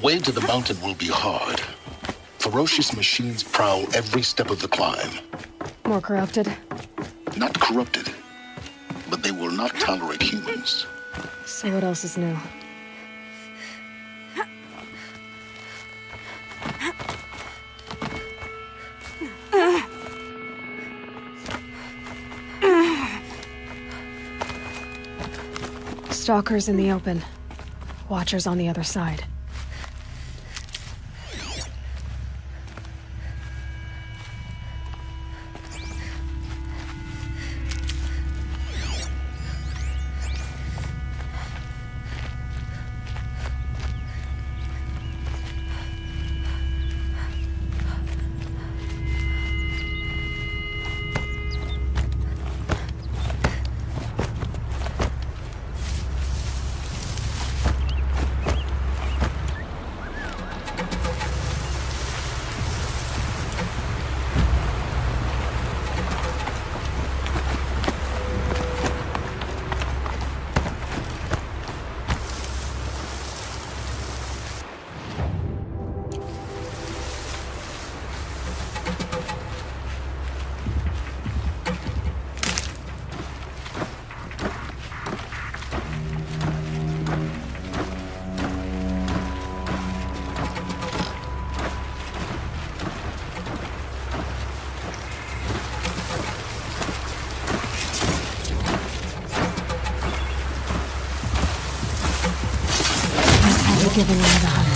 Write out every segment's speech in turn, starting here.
way to the mountain will be hard. Ferocious machines prowl every step of the climb. More corrupted? Not corrupted, but they will not tolerate humans. So what else is new? Stalkers in the open. Watchers on the other side. Giving away the hunt.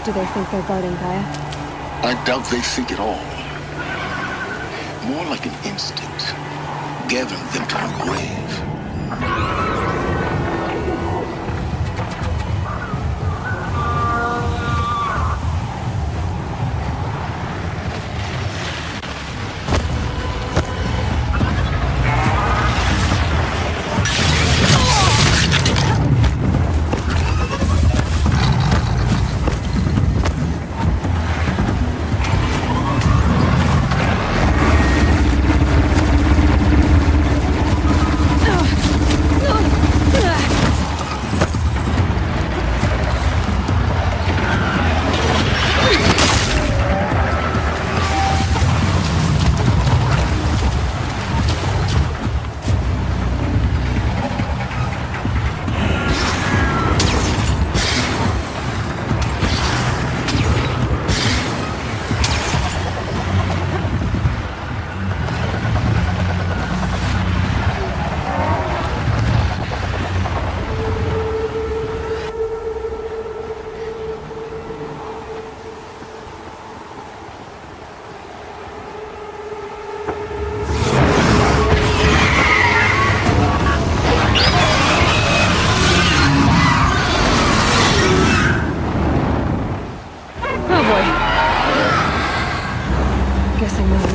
Do they think they're guarding Gaia? I doubt they think at all. More like an instinct, gathering them to her grave.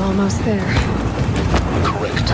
Almost there. Correct.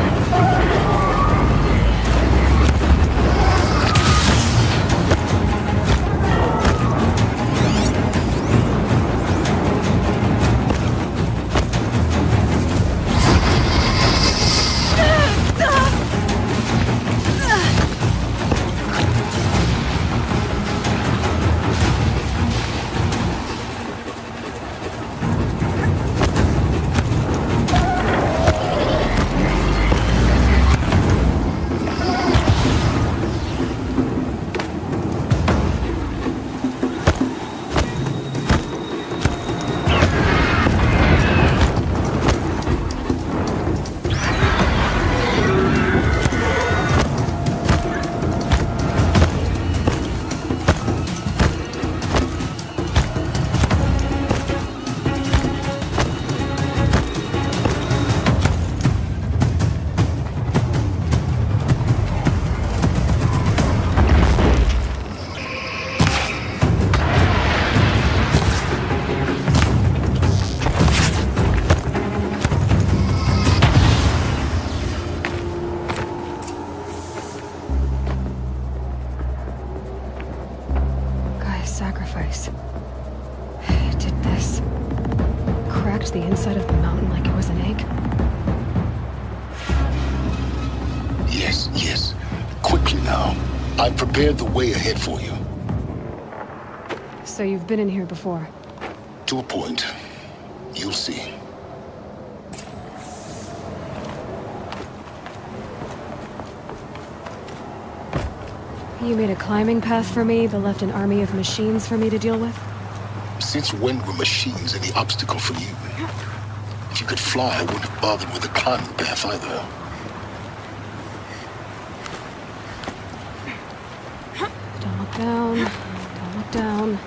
Yes, yes. Quickly now. I've prepared the way ahead for you. So you've been in here before? To a point. You'll see. You made a climbing path for me, but left an army of machines for me to deal with? Since when were machines any obstacle for you? If you could fly, I wouldn't have bothered with the climbing path either. Don't look down. Don't look down.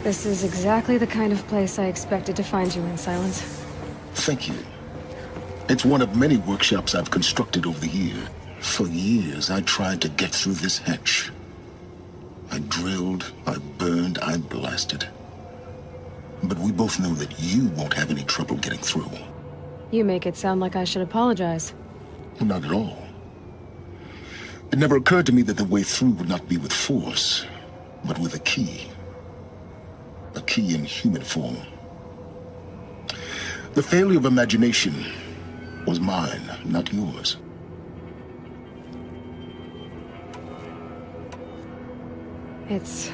This is exactly the kind of place I expected to find you in, Silence. Thank you. It's one of many workshops I've constructed over the years. For years, I tried to get through this hatch. I drilled, I burned, I blasted. But we both know that you won't have any trouble getting through. You make it sound like I should apologize. Not at all. It never occurred to me that the way through would not be with force, but with a key. A key in human form. The failure of imagination was mine, not yours. It's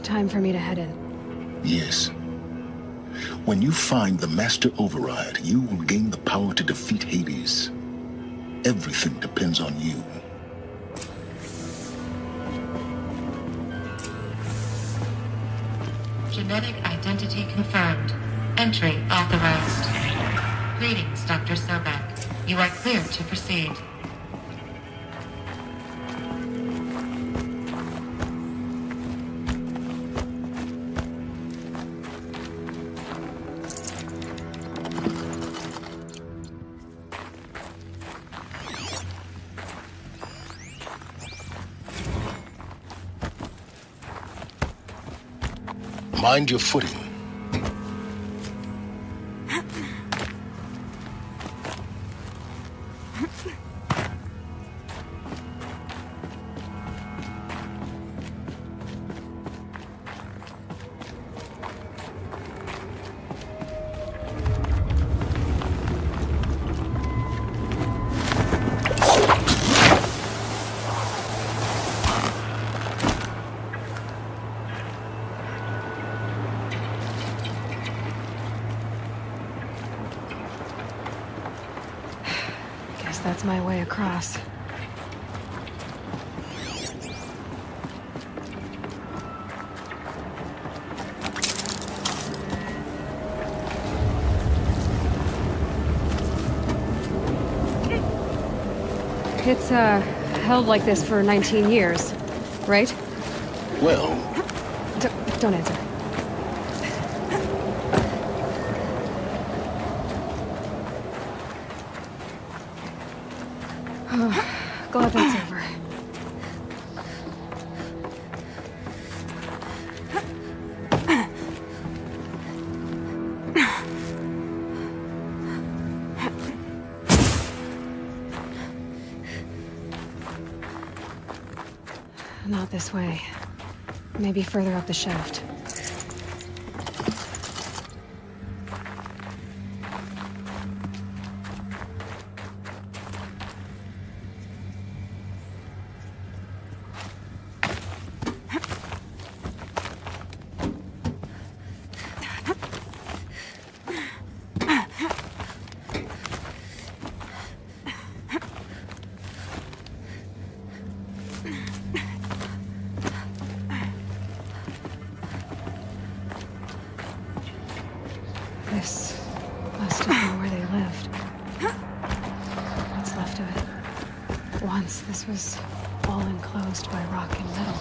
time for me to head in. Yes. When you find the Master Override, you will gain the power to defeat Hades. Everything depends on you. Genetic identity confirmed. Entry authorized. Greetings, Dr. Sobek. You are clear to proceed. Mind your footing. Guess that's my way across. It's, held like this for 19 years, right? Well, Don't answer. Glad that's over. Not this way. Maybe further up the shaft. This must have been where they lived. What's left of it. Once this was all enclosed by rock and metal.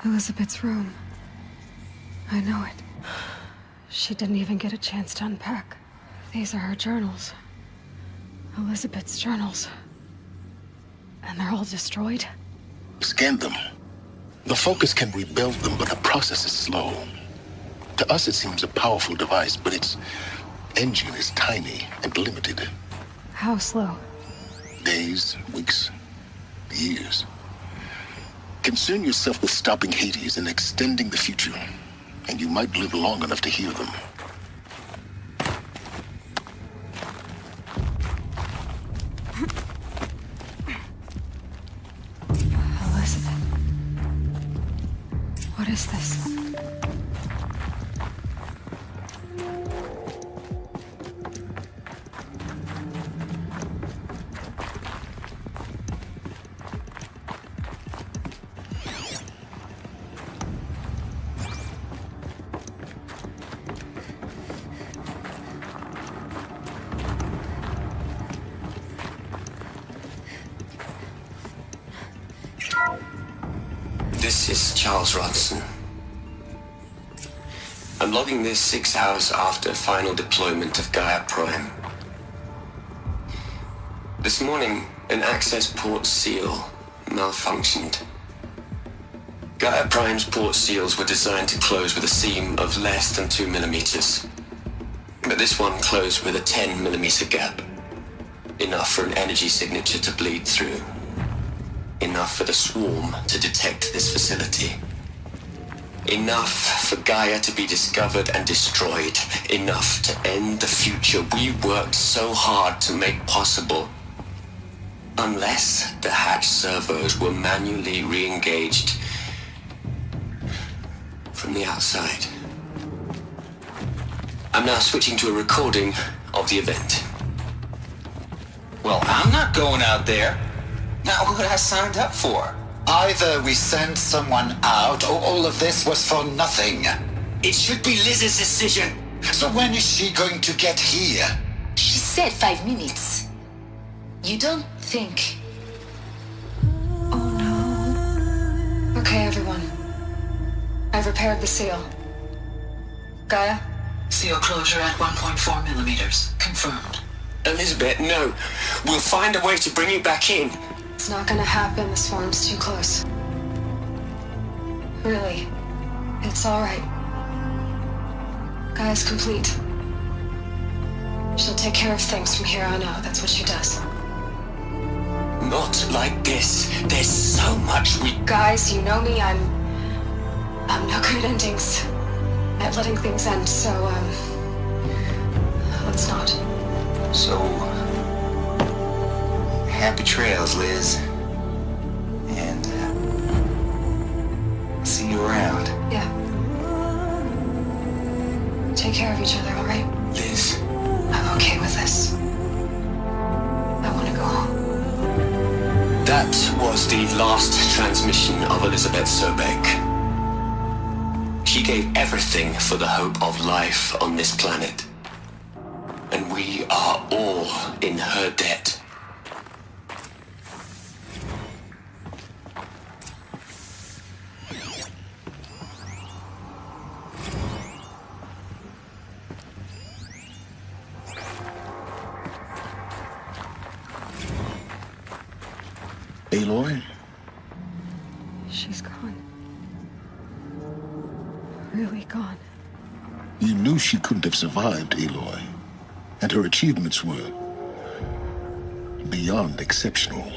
Elizabeth's room. I know it. She didn't even get a chance to unpack. These are her journals. Elizabeth's journals. And they're all destroyed? Scan them. The Focus can rebuild them, but the process is slow. To us, it seems a powerful device, but its engine is tiny and limited. How slow? Days, weeks, years. Concern yourself with stopping Hades and extending the future, and you might live long enough to hear them. Elizabeth. What is this? This is Charles Rodson. I'm logging this 6 hours after final deployment of Gaia Prime. This morning, an access port seal malfunctioned. Gaia Prime's port seals were designed to close with a seam of less than 2 millimeters. But this one closed with a 10 millimeter gap. Enough for an energy signature to bleed through. Enough for the swarm to detect this facility. Enough for Gaia to be discovered and destroyed. Enough to end the future we worked so hard to make possible. Unless the hatch servos were manually re-engaged from the outside. I'm now switching to a recording of the event. Well, I'm not going out there. Not what I signed up for. Either we send someone out, or all of this was for nothing. It should be Liz's decision. So when is she going to get here? She said 5 minutes. You don't think... Oh no. Okay, everyone. I've repaired the seal. Gaia? Seal closure at 1.4 millimeters. Confirmed. Elizabeth, no. We'll find a way to bring you back in. It's not gonna happen. The swarm's too close. Really. It's alright. Gaia's complete. She'll take care of things from here on out. That's what she does. Not like this. There's so much we... Guys, you know me. I'm no good at endings. At letting things end, so, let's not. So... happy trails, Liz. And, see you around. Yeah. Take care of each other, alright? Liz, I'm okay with this. I want to go home. that was the last transmission of Elizabeth Sobek. She gave everything for the hope of life on this planet. And we are all in her debt. Aloy? She's gone. Really gone. You knew she couldn't have survived, Aloy. And her achievements were beyond exceptional.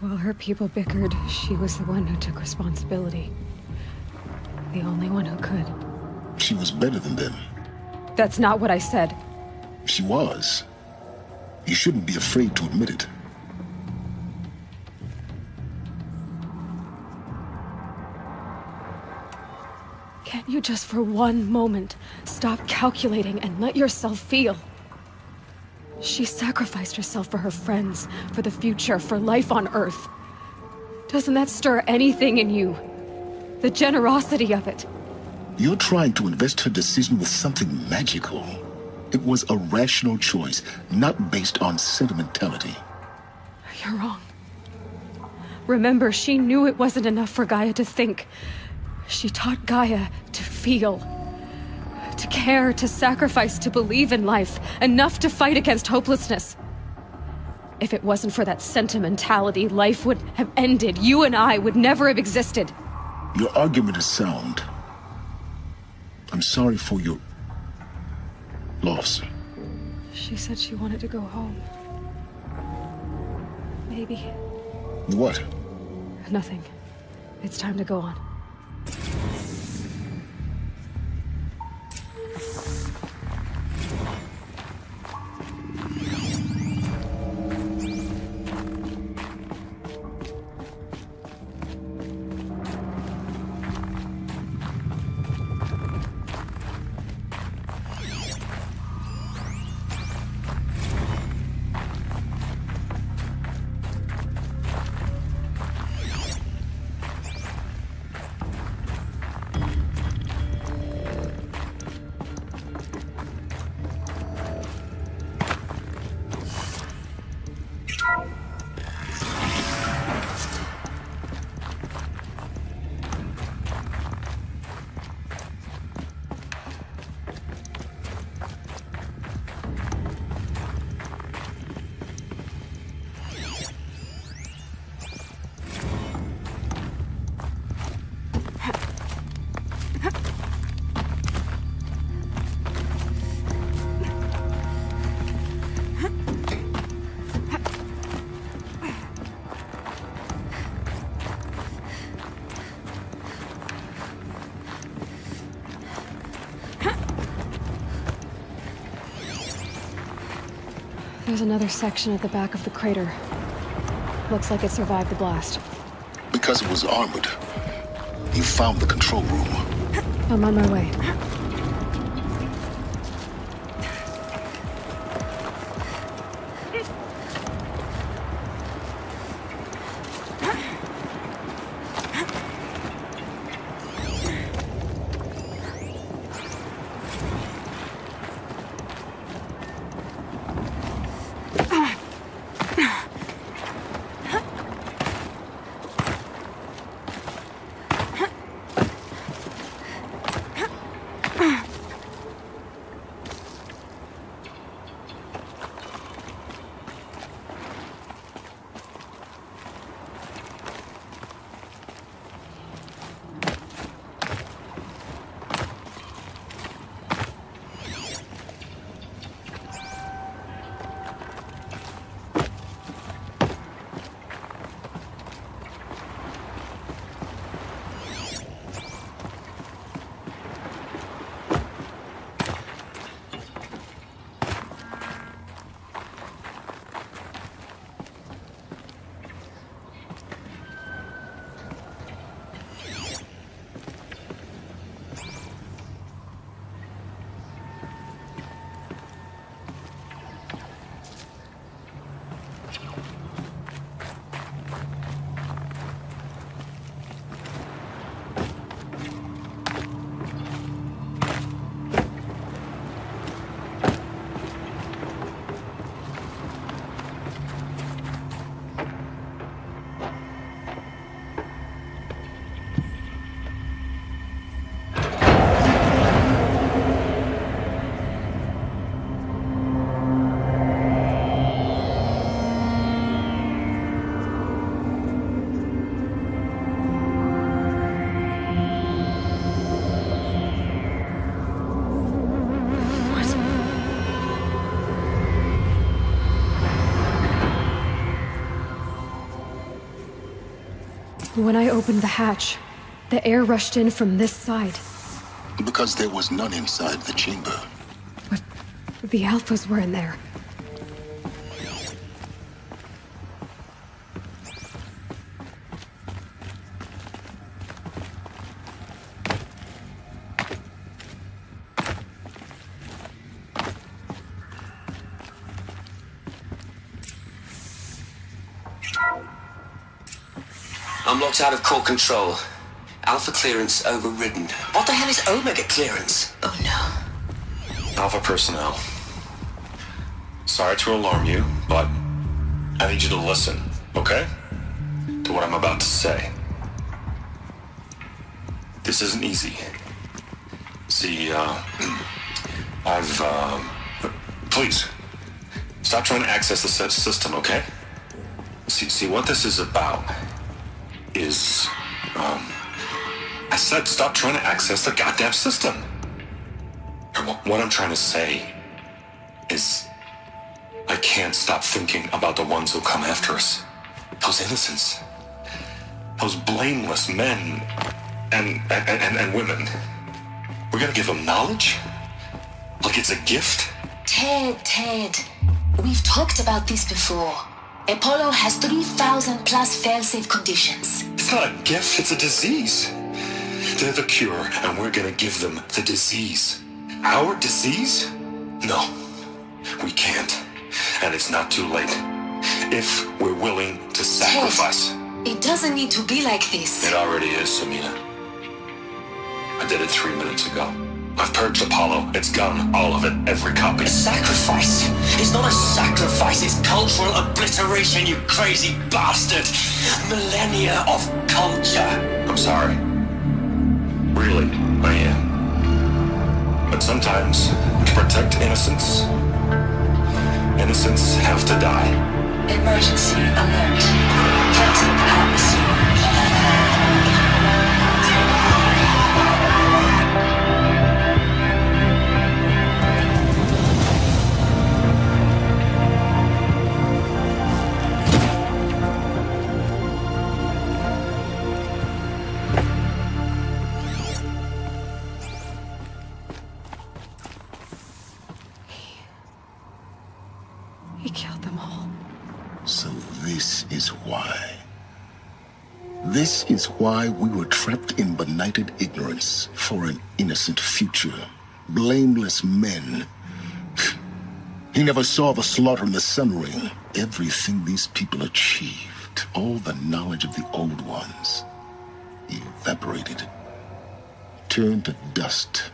While her people bickered, she was the one who took responsibility. The only one who could. She was better than them. That's not what I said. She was. You shouldn't be afraid to admit it. Can't you just for one moment stop calculating and let yourself feel? She sacrificed herself for her friends, for the future, for life on Earth. Doesn't that stir anything in you? The generosity of it. You're trying to invest her decision with something magical. It was a rational choice, not based on sentimentality. You're wrong. Remember, she knew it wasn't enough for Gaia to think. She taught Gaia to feel. To care, to sacrifice, to believe in life. Enough to fight against hopelessness. If it wasn't for that sentimentality, life would have ended. You and I would never have existed. Your argument is sound. I'm sorry for your loss. She said she wanted to go home. Maybe. What? Nothing. It's time to go on. There's another section at the back of the crater. Looks like it survived the blast. Because it was armored. You found the control room. I'm on my way. When I opened the hatch, the air rushed in from this side. Because there was none inside the chamber. But the Alphas were in there. I'm locked out of core control. Alpha clearance overridden. What the hell is Omega clearance? Oh no. Alpha personnel. Sorry to alarm you, but I need you to listen, okay? to what I'm about to say. This isn't easy. See, please, stop trying to access the system, okay? See, what this is about is, I said stop trying to access the goddamn system. What I'm trying to say is, I can't stop thinking about the ones who come after us. Those innocents. Those blameless men and women. We're gonna give them knowledge? Like it's a gift? Ted. We've talked about this before. Apollo has 3,000 plus fail-safe conditions. It's not a gift, it's a disease. They're the cure, and we're gonna give them the disease. Our disease? No, we can't. And it's not too late. If we're willing to sacrifice. Ted, it doesn't need to be like this. It already is, Samina. I did it 3 minutes ago. I've purged Apollo. It's gone. All of it. Every copy. Sacrifice? It's not a sacrifice, it's cultural obliteration, you crazy bastard! Millennia of culture! I'm sorry. Really, I am. But sometimes, to protect innocence, innocents have to die. Emergency alert. Captain Atmosphere. He killed them all. So this is why. This is why we were trapped in benighted ignorance for an innocent future. Blameless men. He never saw the slaughter in the Sun Ring. Everything these people achieved, all the knowledge of the old ones, evaporated, turned to dust,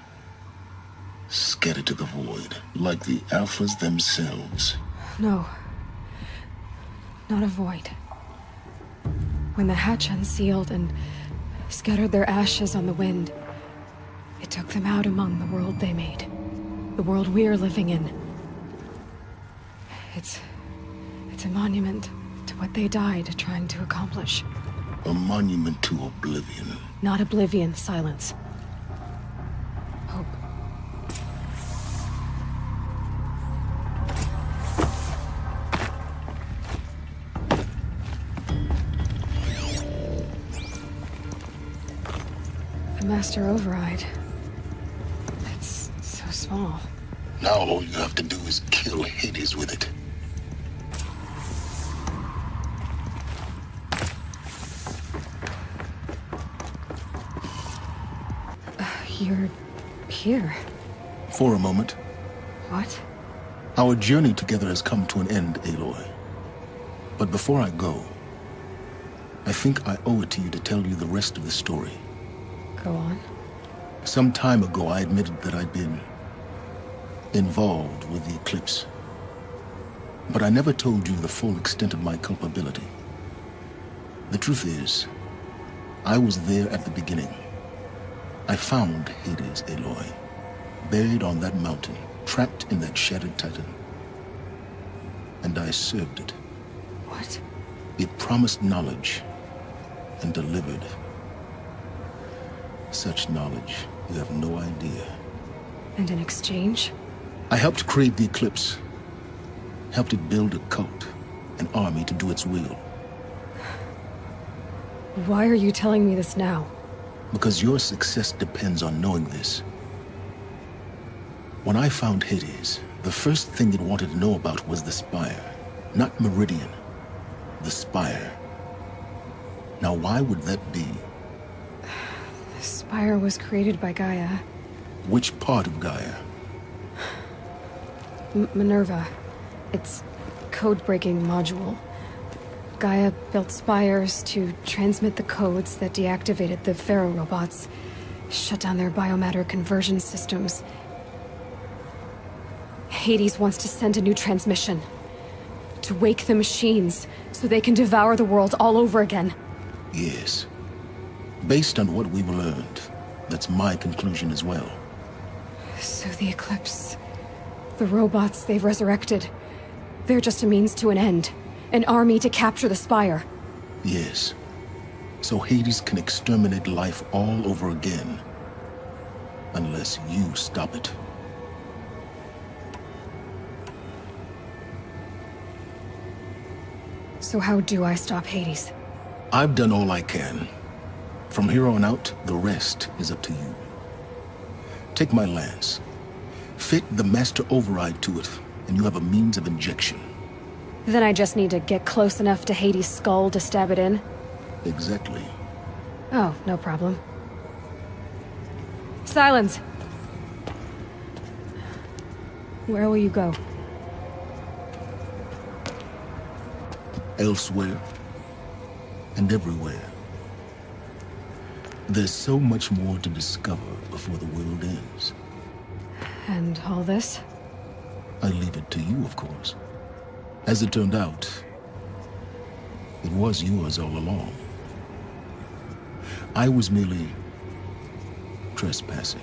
scattered to the void, like the Alphas themselves. No. Not a void. When the hatch unsealed and scattered their ashes on the wind, it took them out among the world they made. The world we're living in. It's a monument to what they died trying to accomplish. A monument to oblivion. Not oblivion, silence. Hope. The Master Override. It's so small. Now all you have to do is kill Hades with it. You're here. For a moment. What? Our journey together has come to an end, Aloy. But before I go, I think I owe it to you to tell you the rest of the story. Go on. Some time ago, I admitted that I'd been involved with the Eclipse. But I never told you the full extent of my culpability. The truth is, I was there at the beginning. I found Hades, Aloy, buried on that mountain, trapped in that shattered titan. And I served it. What? It promised knowledge and delivered. Such knowledge, you have no idea. And in exchange? I helped create the Eclipse. Helped it build a cult, an army to do its will. Why are you telling me this now? Because your success depends on knowing this. When I found Hades, the first thing it wanted to know about was the Spire. Not Meridian. The Spire. Now why would that be? The Spire was created by Gaia. Which part of Gaia? Minerva. It's code-breaking module. Gaia built spires to transmit the codes that deactivated the Pharaoh robots, shut down their biomatter conversion systems. Hades wants to send a new transmission. To wake the machines, so they can devour the world all over again. Yes. Based on what we've learned, that's my conclusion as well. So the Eclipse... the robots they've resurrected... they're just a means to an end. An army to capture the Spire. Yes. So Hades can exterminate life all over again. Unless you stop it. So how do I stop Hades? I've done all I can. From here on out, the rest is up to you. Take my lance. Fit the Master Override to it, and you have a means of injection. Then I just need to get close enough to Hades' skull to stab it in? Exactly. Oh, no problem. Silence! Where will you go? Elsewhere. And everywhere. There's so much more to discover before the world ends. And all this? I leave it to you, of course. As it turned out, it was yours all along. I was merely trespassing.